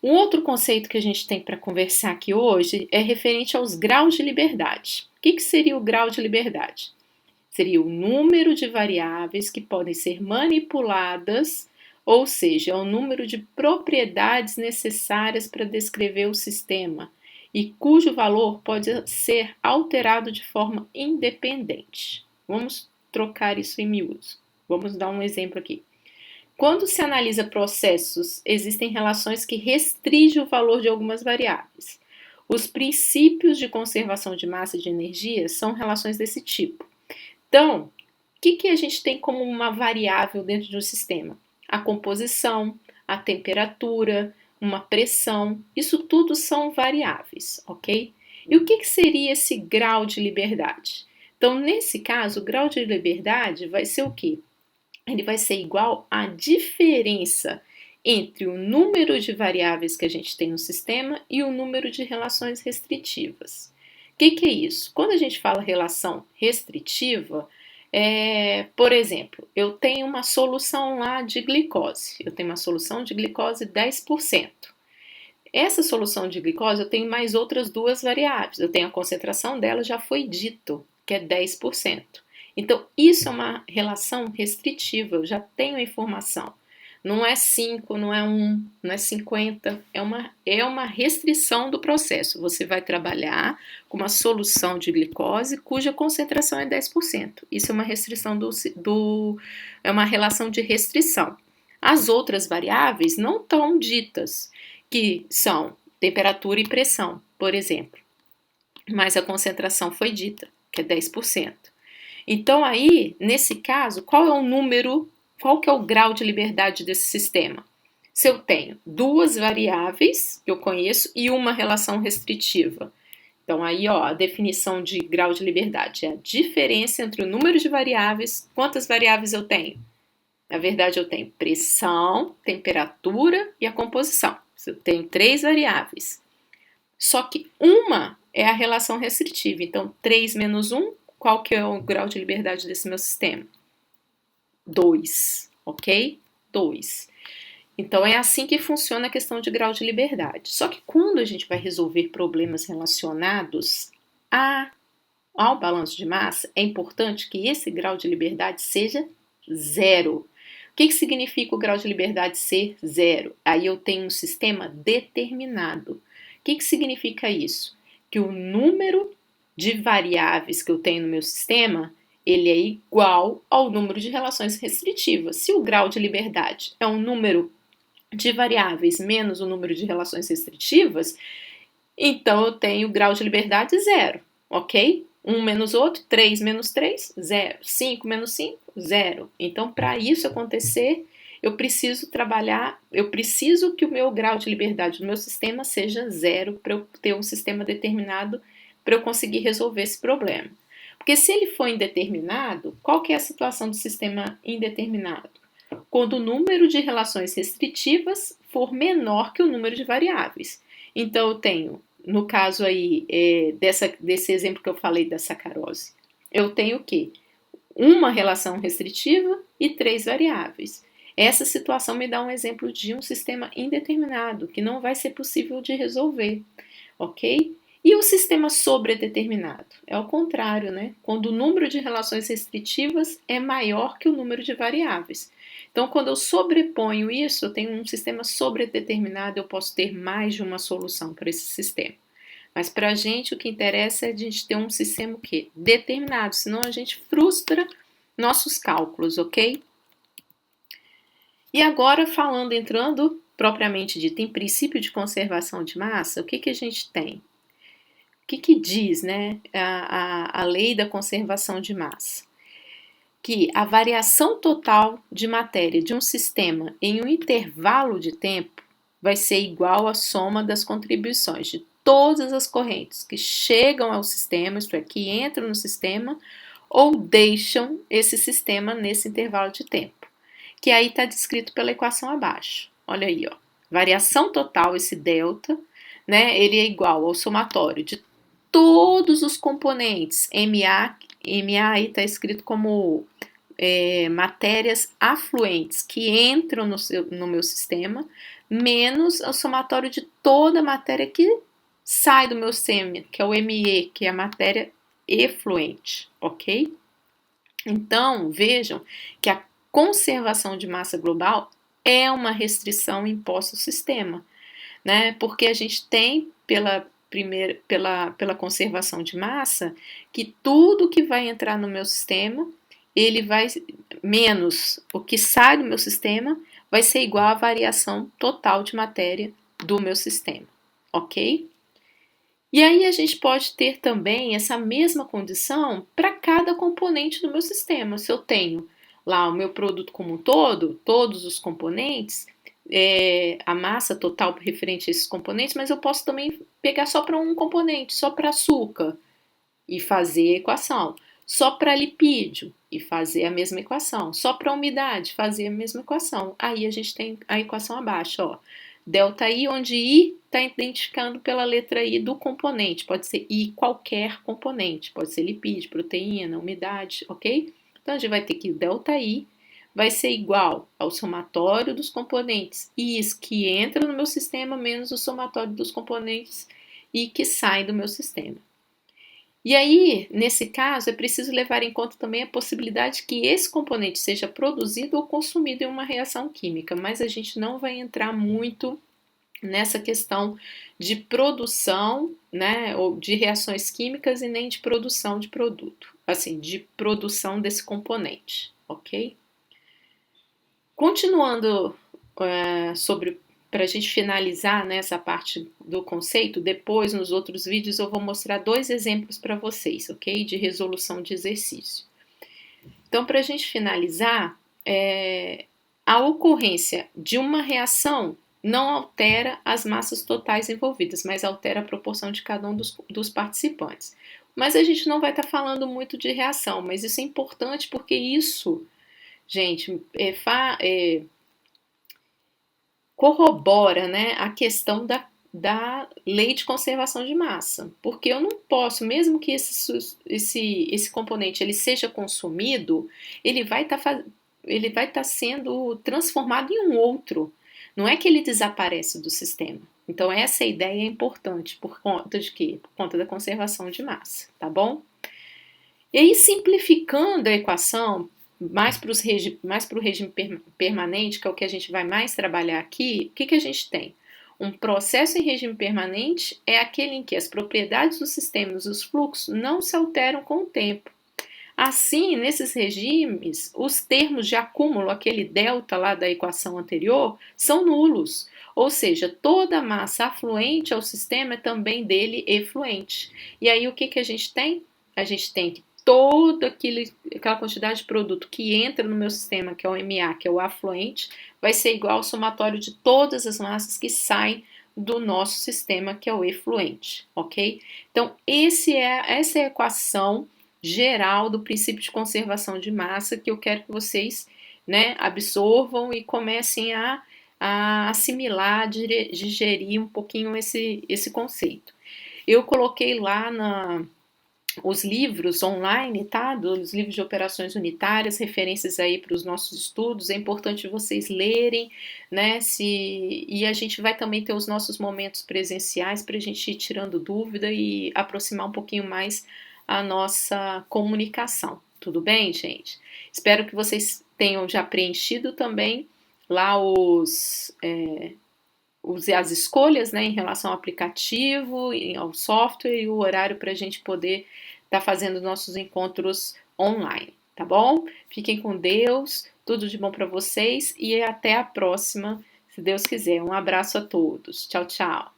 Um outro conceito que a gente tem para conversar aqui hoje é referente aos graus de liberdade. O que seria o grau de liberdade? Seria o número de variáveis que podem ser manipuladas, ou seja, é o número de propriedades necessárias para descrever o sistema e cujo valor pode ser alterado de forma independente. Vamos trocar isso em miúdos. Vamos dar um exemplo aqui. Quando se analisa processos, existem relações que restringem o valor de algumas variáveis. Os princípios de conservação de massa e de energia são relações desse tipo. Então, o que a gente tem como uma variável dentro de um sistema? A composição, a temperatura, uma pressão, isso tudo são variáveis, ok? E o que seria esse grau de liberdade? Então, nesse caso, o grau de liberdade vai ser o quê? Ele vai ser igual à diferença entre o número de variáveis que a gente tem no sistema e o número de relações restritivas. O que é isso? Quando a gente fala relação restritiva, por exemplo, eu tenho uma solução lá de glicose. Eu tenho uma solução de glicose 10%. Essa solução de glicose eu tenho mais outras duas variáveis. Eu tenho a concentração dela, já foi dito, que é 10%. Então, isso é uma relação restritiva, eu já tenho a informação. Não é 5, não é 1, não é 50, é uma restrição do processo. Você vai trabalhar com uma solução de glicose cuja concentração é 10%. Isso é uma restrição é uma relação de restrição. As outras variáveis não estão ditas, que são temperatura e pressão, por exemplo. Mas a concentração foi dita, que é 10%. Então aí, nesse caso, qual é o número, qual que é o grau de liberdade desse sistema? Se eu tenho duas variáveis que eu conheço e uma relação restritiva. Então aí, ó, a definição de grau de liberdade é a diferença entre o número de variáveis, quantas variáveis eu tenho? Na verdade, eu tenho pressão, temperatura e a composição. Eu tenho três variáveis. Só que uma é a relação restritiva. Então, 3 menos 1, qual que é o grau de liberdade desse meu sistema? 2, ok? 2. Então, é assim que funciona a questão de grau de liberdade. Só que quando a gente vai resolver problemas relacionados ao balanço de massa, é importante que esse grau de liberdade seja zero. O que significa o grau de liberdade ser zero? Aí eu tenho um sistema determinado. O que significa isso? Que o número de variáveis que eu tenho no meu sistema, ele é igual ao número de relações restritivas. Se o grau de liberdade é um número de variáveis menos o número de relações restritivas, então eu tenho o grau de liberdade zero, ok? 1 menos outro, 3 menos 3, 0. 5 menos 5, 0. Então, para isso acontecer, eu preciso trabalhar, eu preciso que o meu grau de liberdade do meu sistema seja zero para eu ter um sistema determinado para eu conseguir resolver esse problema. Porque se ele for indeterminado, qual que é a situação do sistema indeterminado? Quando o número de relações restritivas for menor que o número de variáveis. Então, eu tenho, no caso aí desse exemplo que eu falei da sacarose, eu tenho o quê? Uma relação restritiva e três variáveis. Essa situação me dá um exemplo de um sistema indeterminado, que não vai ser possível de resolver, ok? E o sistema sobredeterminado? É o contrário, né? Quando o número de relações restritivas é maior que o número de variáveis. Então, quando eu sobreponho isso, eu tenho um sistema sobredeterminado, eu posso ter mais de uma solução para esse sistema. Mas para a gente o que interessa é a gente ter um sistema o quê? Determinado, senão a gente frustra nossos cálculos, ok? E agora entrando propriamente dito em princípio de conservação de massa, o que a gente tem? O que diz, né, a lei da conservação de massa? Que a variação total de matéria de um sistema em um intervalo de tempo vai ser igual à soma das contribuições de todas as correntes que chegam ao sistema, isto é, que entram no sistema ou deixam esse sistema nesse intervalo de tempo, que aí está descrito pela equação abaixo. Olha aí, ó, variação total, esse delta, né, ele é igual ao somatório de todos os componentes, MA aí está escrito como matérias afluentes que entram no meu sistema, menos o somatório de toda a matéria que sai do meu sistema, que é o ME, que é a matéria efluente, ok? Então, vejam que a conservação de massa global é uma restrição imposta ao sistema, né? Porque a gente tem pela conservação de massa que tudo que vai entrar no meu sistema, ele vai menos o que sai do meu sistema vai ser igual à variação total de matéria do meu sistema, ok? E aí a gente pode ter também essa mesma condição para cada componente do meu sistema. Se eu tenho lá o meu produto como um todo, todos os componentes, a massa total referente a esses componentes, mas eu posso também pegar só para um componente, só para açúcar e fazer a equação, só para lipídio e fazer a mesma equação, só para umidade fazer a mesma equação. Aí a gente tem a equação abaixo, ó. Delta I, onde I está identificando pela letra I do componente. Pode ser I qualquer componente, pode ser lipídio, proteína, umidade, ok? Então a gente vai ter que delta I vai ser igual ao somatório dos componentes I's que entram no meu sistema menos o somatório dos componentes I que saem do meu sistema. E aí, nesse caso, é preciso levar em conta também a possibilidade que esse componente seja produzido ou consumido em uma reação química, mas a gente não vai entrar muito nessa questão de produção, né, ou de reações químicas e nem de produção de produto, assim, de produção desse componente, ok? Continuando sobre para a gente finalizar nessa parte do conceito, depois nos outros vídeos eu vou mostrar 2 exemplos para vocês, ok? De resolução de exercício. Então, para a gente finalizar, a ocorrência de uma reação não altera as massas totais envolvidas, mas altera a proporção de cada um dos participantes. Mas a gente não vai estar falando muito de reação, mas isso é importante porque isso, gente, corrobora, né, a questão da lei de conservação de massa, porque eu não posso, mesmo que esse componente ele seja consumido, ele vai estar sendo transformado em um outro, não é que ele desaparece do sistema. Então essa ideia é importante, por conta de quê? Por conta da conservação de massa, tá bom? E aí, simplificando a equação, mais para o regime permanente, que é o que a gente vai mais trabalhar aqui, o que a gente tem? Um processo em regime permanente é aquele em que as propriedades dos sistemas e os fluxos não se alteram com o tempo. Assim, nesses regimes, os termos de acúmulo, aquele delta lá da equação anterior, são nulos. Ou seja, toda massa afluente ao sistema é também dele efluente. E aí, o que a gente tem? A gente tem que toda aquela quantidade de produto que entra no meu sistema, que é o MA, que é o afluente, vai ser igual ao somatório de todas as massas que saem do nosso sistema, que é o efluente, ok? Então, essa é a equação geral do princípio de conservação de massa que eu quero que vocês, né, absorvam e comecem a assimilar, digerir um pouquinho esse conceito. Eu coloquei lá os livros online, tá? Dos livros de operações unitárias, referências aí para os nossos estudos. É importante vocês lerem, né? E a gente vai também ter os nossos momentos presenciais para a gente ir tirando dúvida e aproximar um pouquinho mais a nossa comunicação. Tudo bem, gente? Espero que vocês tenham já preenchido também lá as escolhas, né, em relação ao aplicativo, ao software e o horário para a gente poder estar fazendo nossos encontros online, tá bom? Fiquem com Deus, tudo de bom para vocês e até a próxima, se Deus quiser. Um abraço a todos. Tchau, tchau.